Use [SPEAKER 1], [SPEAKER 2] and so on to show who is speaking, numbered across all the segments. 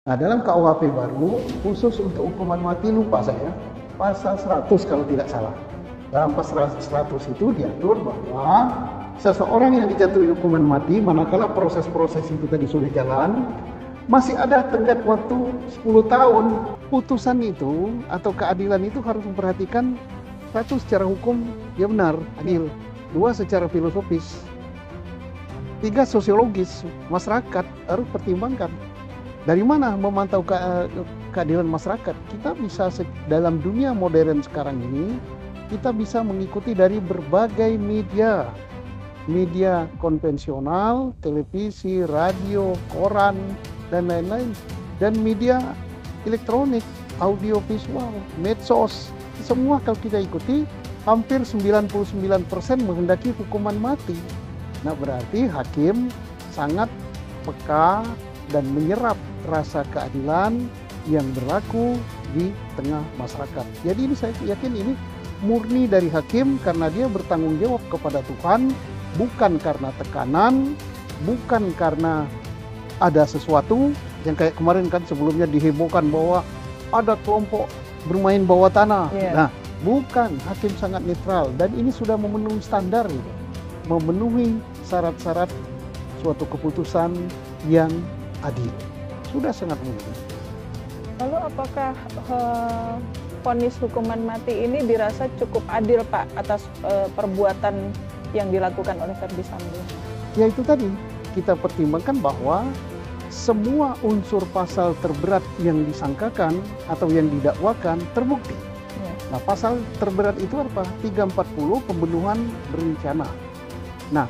[SPEAKER 1] Nah, dalam KUHP baru, khusus untuk hukuman mati, lupa saya, pasal 100 kalau tidak salah. Dalam pasal 100 itu diatur bahwa seseorang yang dijatuhi hukuman mati, manakala proses-proses itu tadi sudah jalan, masih ada tenggat waktu 10 tahun. Putusan itu atau keadilan itu harus memperhatikan, satu, secara hukum dia benar, adil. Dua, secara filosofis. Tiga, sosiologis, masyarakat harus pertimbangkan. Dari mana memantau keadilan masyarakat? Kita bisa dalam dunia modern sekarang ini, kita bisa mengikuti dari berbagai media. Media konvensional, televisi, radio, koran, dan lain-lain. Dan media elektronik, audiovisual, medsos. Semua kalau kita ikuti, hampir 99% menghendaki hukuman mati. Nah, berarti hakim sangat peka dan menyerap rasa keadilan yang berlaku di tengah masyarakat. Jadi ini saya yakin ini murni dari hakim karena dia bertanggung jawab kepada Tuhan, bukan karena tekanan, bukan karena ada sesuatu yang kayak kemarin kan sebelumnya dihebohkan bahwa ada kelompok bermain bawah tanah. Nah, bukan, hakim sangat netral dan ini sudah memenuhi standar, gitu. Memenuhi syarat-syarat suatu keputusan yang adil. Sudah sangat mungkin.
[SPEAKER 2] Lalu apakah vonis hukuman mati ini dirasa cukup adil, Pak, atas perbuatan yang dilakukan oleh Ferdy Sambo?
[SPEAKER 1] Ya itu tadi, kita pertimbangkan bahwa semua unsur pasal terberat yang disangkakan atau yang didakwakan terbukti. Nah, pasal terberat itu apa? 340 pembunuhan berencana. Nah,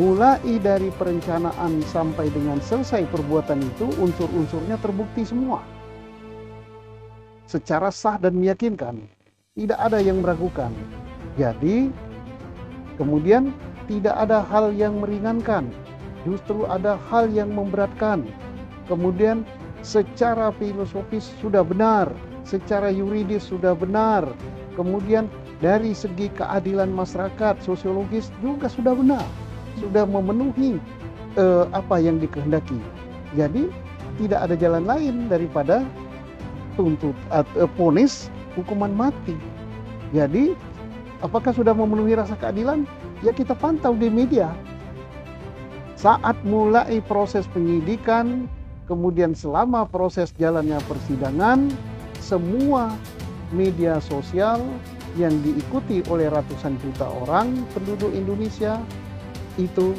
[SPEAKER 1] mulai dari perencanaan sampai dengan selesai perbuatan itu, unsur-unsurnya terbukti semua. Secara sah dan meyakinkan. Tidak ada yang meragukan. Jadi, kemudian tidak ada hal yang meringankan. Justru ada hal yang memberatkan. Kemudian secara filosofis sudah benar. Secara yuridis sudah benar. Kemudian dari segi keadilan masyarakat, sosiologis juga sudah benar. Sudah memenuhi apa yang dikehendaki. Jadi tidak ada jalan lain daripada vonis hukuman mati. Jadi apakah sudah memenuhi rasa keadilan? Ya kita pantau di media. Saat mulai proses penyidikan, kemudian selama proses jalannya persidangan, semua media sosial yang diikuti oleh ratusan juta orang penduduk Indonesia itu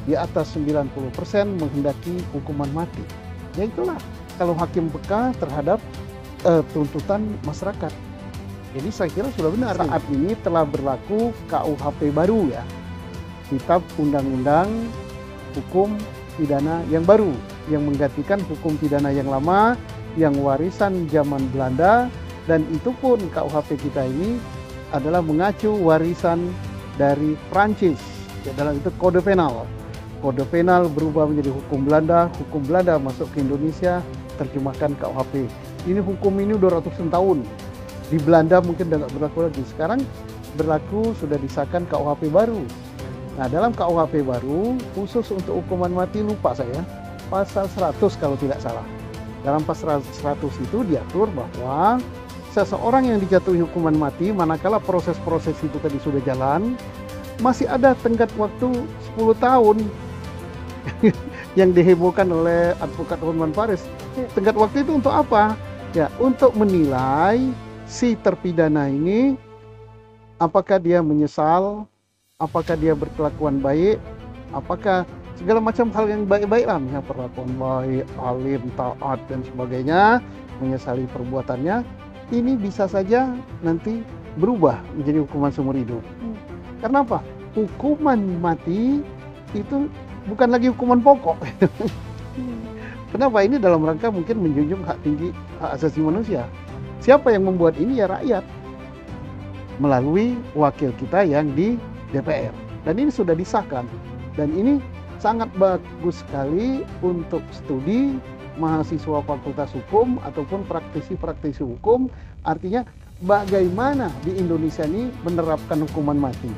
[SPEAKER 1] di atas 90% menghendaki hukuman mati. Ya itulah kalau hakim peka terhadap tuntutan masyarakat. Jadi saya kira sudah benar. Saat ini telah berlaku KUHP baru, ya, Kitab Undang-Undang Hukum Pidana yang baru, yang menggantikan hukum pidana yang lama, yang warisan zaman Belanda, dan itu pun KUHP kita ini adalah mengacu warisan dari Prancis. Ya, dalam itu kode penal. Kode penal berubah menjadi hukum Belanda masuk ke Indonesia, terjemahkan KUHP. Ini hukum ini udah ratusan tahun. Di Belanda mungkin udah nggak berlaku lagi. Sekarang berlaku, sudah disahkan KUHP baru. Nah, dalam KUHP baru, khusus untuk hukuman mati, lupa saya, pasal 100 kalau tidak salah. Dalam pasal 100 itu diatur bahwa seseorang yang dijatuhi hukuman mati, manakala proses-proses itu tadi sudah jalan, masih ada tenggat waktu 10 tahun yang dihebohkan oleh advokat Hotman Paris. Tenggat waktu itu untuk apa? Ya, untuk menilai si terpidana ini apakah dia menyesal, apakah dia berkelakuan baik, apakah segala macam hal yang baik-baik lah, misalnya perlakuan baik, alim, taat, dan sebagainya, menyesali perbuatannya. Ini bisa saja nanti berubah menjadi hukuman seumur hidup. Karena apa? Hukuman mati itu bukan lagi hukuman pokok. Kenapa? Ini dalam rangka mungkin menjunjung hak tinggi hak asasi manusia. Siapa yang membuat ini? Ya rakyat. Melalui wakil kita yang di DPR. Dan ini sudah disahkan. Dan ini sangat bagus sekali untuk studi mahasiswa fakultas hukum ataupun praktisi-praktisi hukum. Artinya bagaimana di Indonesia ini menerapkan hukuman mati.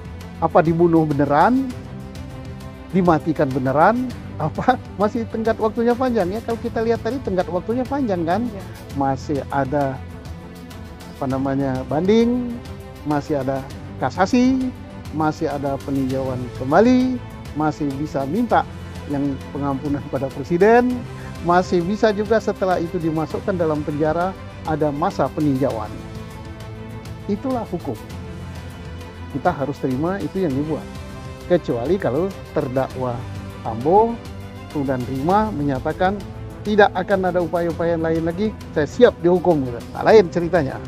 [SPEAKER 1] Apa dibunuh beneran? Dimatikan beneran? masih tenggat waktunya panjang ya. Kalau kita lihat tadi tenggat waktunya panjang kan,
[SPEAKER 2] Ya.
[SPEAKER 1] masih ada banding, masih ada kasasi, masih ada peninjauan kembali, masih bisa minta yang pengampunan pada presiden, masih bisa juga setelah itu dimasukkan dalam penjara ada masa peninjauan. Itulah hukum. Kita harus terima itu yang dibuat. Kecuali kalau terdakwa Sambo dan Rima menyatakan tidak akan ada upaya-upaya lain lagi, saya siap dihukum gitu. Nah, lain ceritanya.